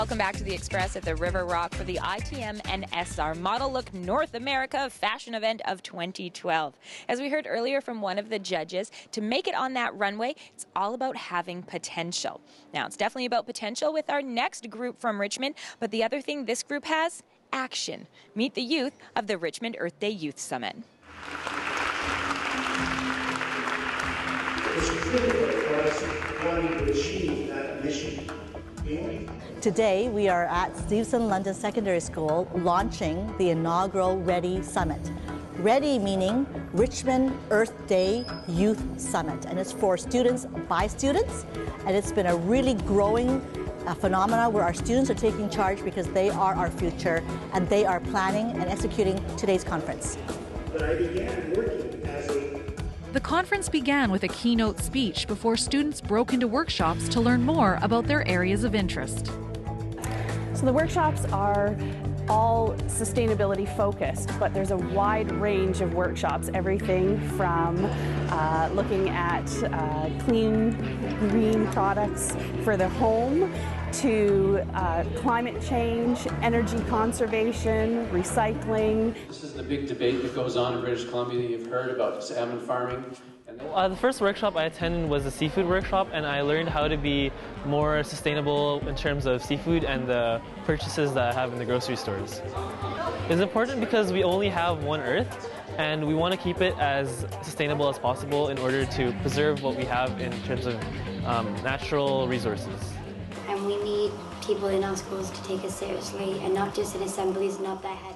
Welcome back to the Express at the River Rock for the ITM NSR Model Look North America Fashion Event of 2012. As we heard earlier from one of the judges, to make it on that runway, it's all about having potential. Now, it's definitely about potential with our next group from Richmond, but the other thing this group has, action. Meet the youth of the Richmond Earth Day Youth Summit. It's critical for us wanting to achieve that mission. Today we are at Stevenson London Secondary School launching the inaugural READY Summit. READY meaning Richmond Earth Day Youth Summit, and it's for students by students, and it's been a really growing phenomena where our students are taking charge because they are our future and they are planning and executing today's conference. But I began working as a The conference began with a keynote speech before students broke into workshops to learn more about their areas of interest. So the workshops are all sustainability focused, but there's a wide range of workshops, everything from looking at clean, green products for the home to climate change, energy conservation, recycling. This is the big debate that goes on in British Columbia that you've heard about salmon farming. The first workshop I attended was a seafood workshop, and I learned how to be more sustainable in terms of seafood and the purchases that I have in the grocery stores. It's important because we only have one Earth, and we want to keep it as sustainable as possible in order to preserve what we have in terms of natural resources. And we need people in our schools to take us seriously and not just in assemblies, not their head.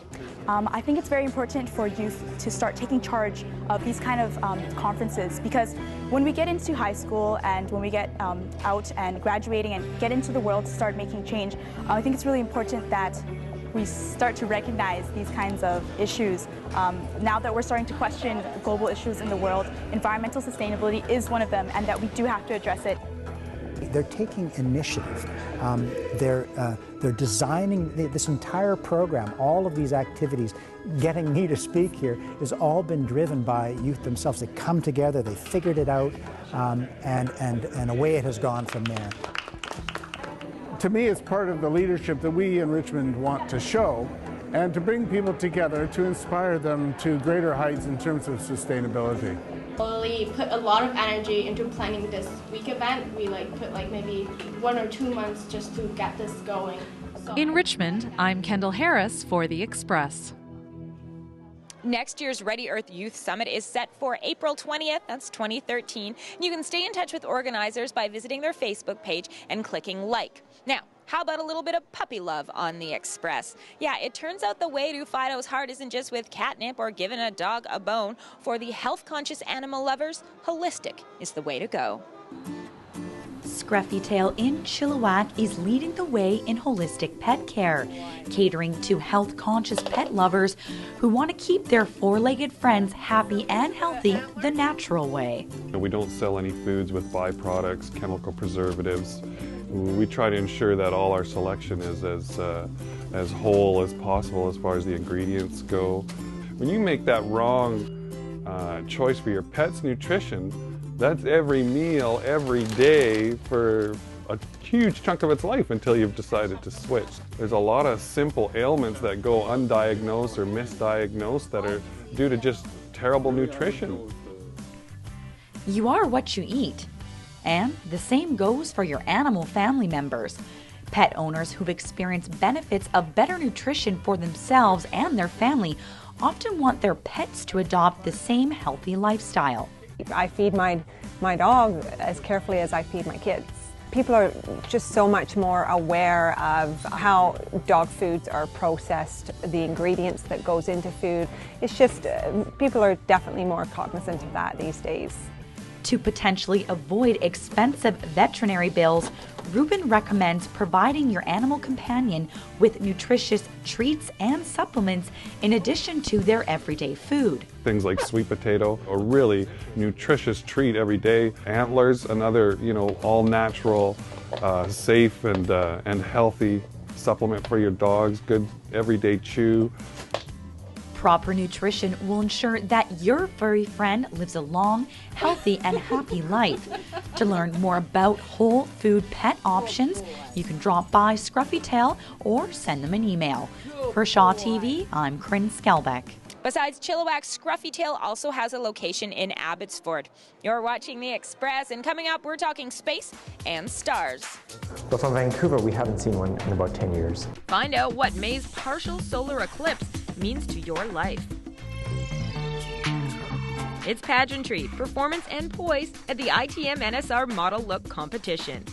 I think it's very important for youth to start taking charge of these kind of conferences, because when we get into high school and when we get out and graduating and get into the world to start making change, I think it's really important that we start to recognize these kinds of issues. Now that we're starting to question global issues in the world, environmental sustainability is one of them, and that we do have to address it. They're taking initiative. They're designing this entire program. All of these activities, getting me to speak here, has all been driven by youth themselves. They come together, they figured it out, and away it has gone from there. To me, it's part of the leadership that we in Richmond want to show, and to bring people together to inspire them to greater heights in terms of sustainability. We put a lot of energy into planning this week event. We put maybe 1 or 2 months just to get this going. In Richmond, I'm Kendall Harris for The Express. Next year's Ready Earth Youth Summit is set for April 20th, that's 2013. You can stay in touch with organizers by visiting their Facebook page and clicking like. Now, how about a little bit of puppy love on the Express? Yeah, it turns out the way to Fido's heart isn't just with catnip or giving a dog a bone. For the health-conscious animal lovers, holistic is the way to go. Scruffy Tail in Chilliwack is leading the way in holistic pet care, catering to health-conscious pet lovers who want to keep their four-legged friends happy and healthy the natural way. We don't sell any foods with byproducts, chemical preservatives. We try to ensure that all our selection is as whole as possible as far as the ingredients go. When you make that wrong choice for your pet's nutrition, that's every meal, every day for a huge chunk of its life until you've decided to switch. There's a lot of simple ailments that go undiagnosed or misdiagnosed that are due to just terrible nutrition. You are what you eat. And the same goes for your animal family members. Pet owners who've experienced benefits of better nutrition for themselves and their family often want their pets to adopt the same healthy lifestyle. I feed my dog as carefully as I feed my kids. People are just so much more aware of how dog foods are processed, the ingredients that goes into food. It's just, people are definitely more cognizant of that these days. To potentially avoid expensive veterinary bills, Ruben recommends providing your animal companion with nutritious treats and supplements in addition to their everyday food. Things like sweet potato, a really nutritious treat every day. Antlers, another, all natural, safe and healthy supplement for your dogs. Good everyday chew. Proper nutrition will ensure that your furry friend lives a long, healthy, and happy life. To learn more about whole food pet options, you can drop by Scruffy Tail or send them an email. For Shaw TV, I'm Corrin Skalbeck. Besides Chilliwack, Scruffy Tail also has a location in Abbotsford. You're watching The Express, and coming up, we're talking space and stars. But from Vancouver, we haven't seen one in about 10 years. Find out what May's partial solar eclipse means to your life. It's pageantry, performance, and poise at the ITM NSR Model Look Competition.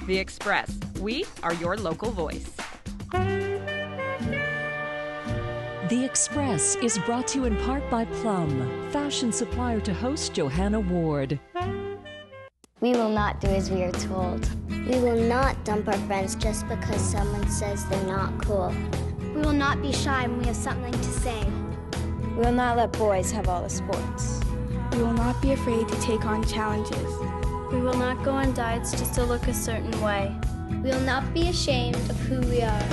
The Express, we are your local voice. The Express is brought to you in part by Plum, fashion supplier to host Johanna Ward. We will not do as we are told. We will not dump our friends just because someone says they're not cool. We will not be shy when we have something to say. We will not let boys have all the sports. We will not be afraid to take on challenges. We will not go on diets just to look a certain way. We will not be ashamed of who we are.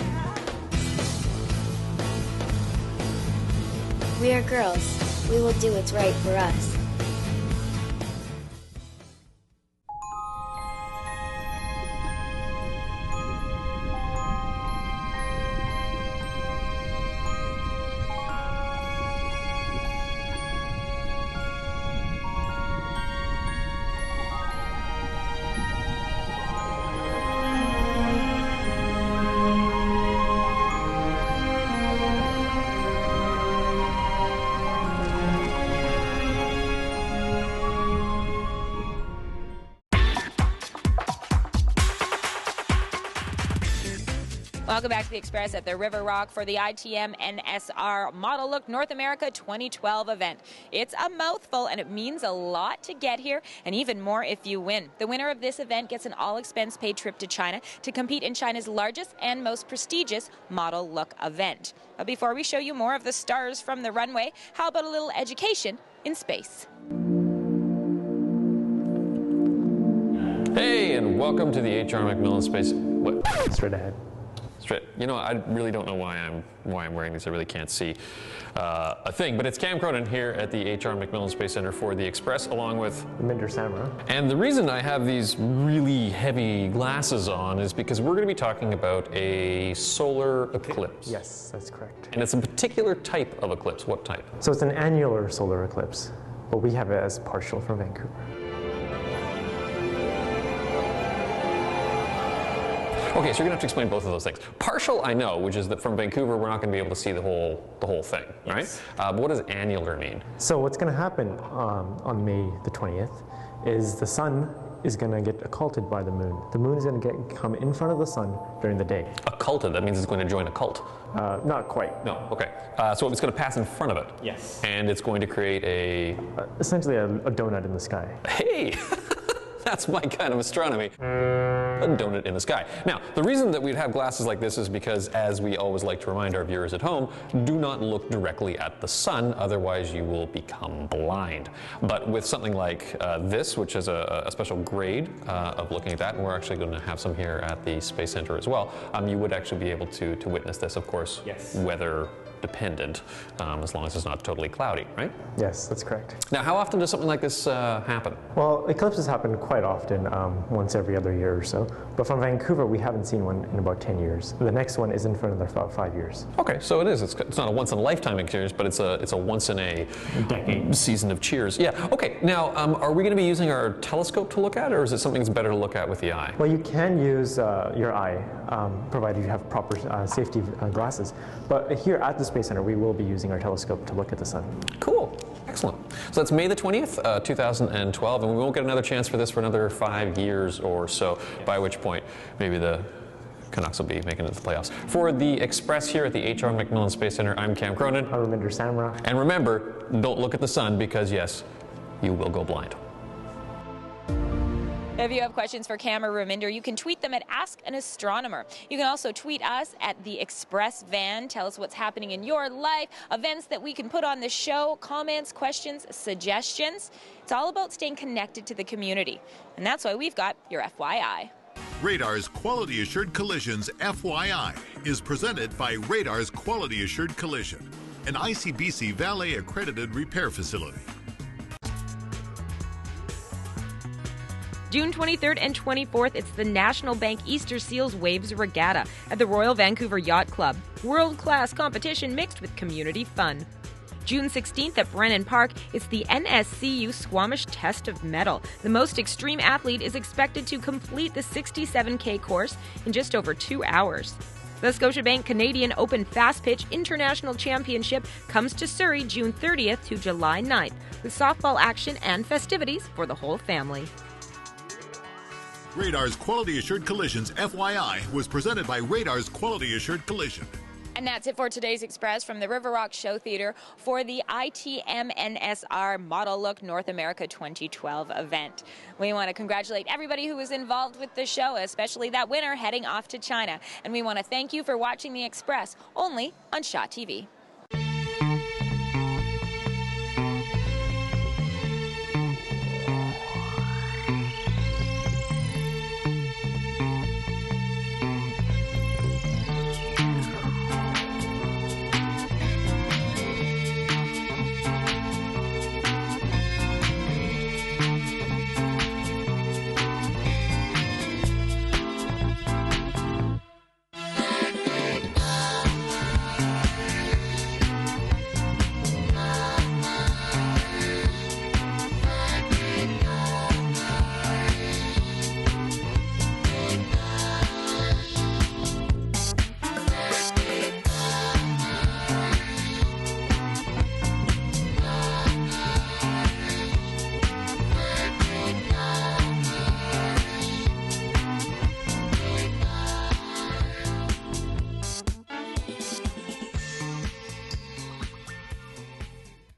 We are girls. We will do what's right for us. Welcome back to The Express at the River Rock for the ITM NSR Model Look North America 2012 event. It's a mouthful, and it means a lot to get here, and even more if you win. The winner of this event gets an all-expense-paid trip to China to compete in China's largest and most prestigious Model Look event. But before we show you more of the stars from the runway, how about a little education in space? Hey, and welcome to the H.R. McMillan Space... What? Straight ahead. You know, I really don't know why I'm wearing these. I really can't see a thing. But it's Cam Cronin here at the H.R. McMillan Space Center for the Express, along with Raminder. And the reason I have these really heavy glasses on is because we're going to be talking about a solar eclipse. Yes, that's correct. And it's a particular type of eclipse. What type? So it's an annular solar eclipse, but we have it as partial from Vancouver. Okay, so you're gonna have to explain both of those things. Partial, I know, which is that from Vancouver we're not gonna be able to see the whole thing, right? But what does annular mean? So what's gonna happen on May the 20th is the sun is gonna get occulted by the moon. The moon is gonna come in front of the sun during the day. Occulted, that means it's going to join a cult. Not quite. No, okay. So it's gonna pass in front of it. Yes. And it's going to create essentially a donut in the sky. Hey! That's my kind of astronomy. A donut in the sky. Now, the reason that we'd have glasses like this is because, as we always like to remind our viewers at home, do not look directly at the sun, otherwise you will become blind. But with something like this, which is a special grade of looking at that, and we're actually going to have some here at the Space Center as well, you would actually be able to witness this, of course, weather dependent, as long as it's not totally cloudy, right? Yes, that's correct. Now, how often does something like this happen? Well, eclipses happen quite often, once every other year or so. But from Vancouver, we haven't seen one in about 10 years. The next one isn't for another about 5 years. Okay, so it is. It's not a once in a lifetime experience, but it's a once in a decade season of cheers. Yeah. Okay. Now, are we going to be using our telescope to look at, or is it something that's better to look at with the eye? Well, you can use your eye, provided you have proper safety glasses. But here at the Space Center, we will be using our telescope to look at the sun. Cool. Excellent. So that's May the 20th, 2012, and we won't get another chance for this for another 5 years or so, by which point maybe the Canucks will be making it to the playoffs. For the Express here at the H.R. McMillan Space Center, I'm Cam Cronin. I'm Raminder. And remember, don't look at the sun because, yes, you will go blind. If you have questions for Cam or Raminder, you can tweet them at Ask an Astronomer. You can also tweet us at the Express Van. Tell us what's happening in your life, events that we can put on the show, comments, questions, suggestions. It's all about staying connected to the community. And that's why we've got your FYI. Radar's Quality Assured Collisions FYI is presented by Radar's Quality Assured Collision. an ICBC Valet accredited repair facility. June 23rd and 24th, it's the National Bank Easter Seals Waves Regatta at the Royal Vancouver Yacht Club. World-class competition mixed with community fun. June 16th at Brennan Park, it's the NSCU Squamish Test of Mettle. The most extreme athlete is expected to complete the 67K course in just over 2 hours. The Scotiabank Canadian Open Fast Pitch International Championship comes to Surrey June 30th to July 9th, with softball action and festivities for the whole family. Radar's Quality Assured Collisions FYI was presented by Radar's Quality Assured Collision. And that's it for today's Express from the River Rock Show Theatre for the ITM NSR Model Look North America 2012 event. We want to congratulate everybody who was involved with the show, especially that winner heading off to China. And we want to thank you for watching the Express, only on Shaw TV.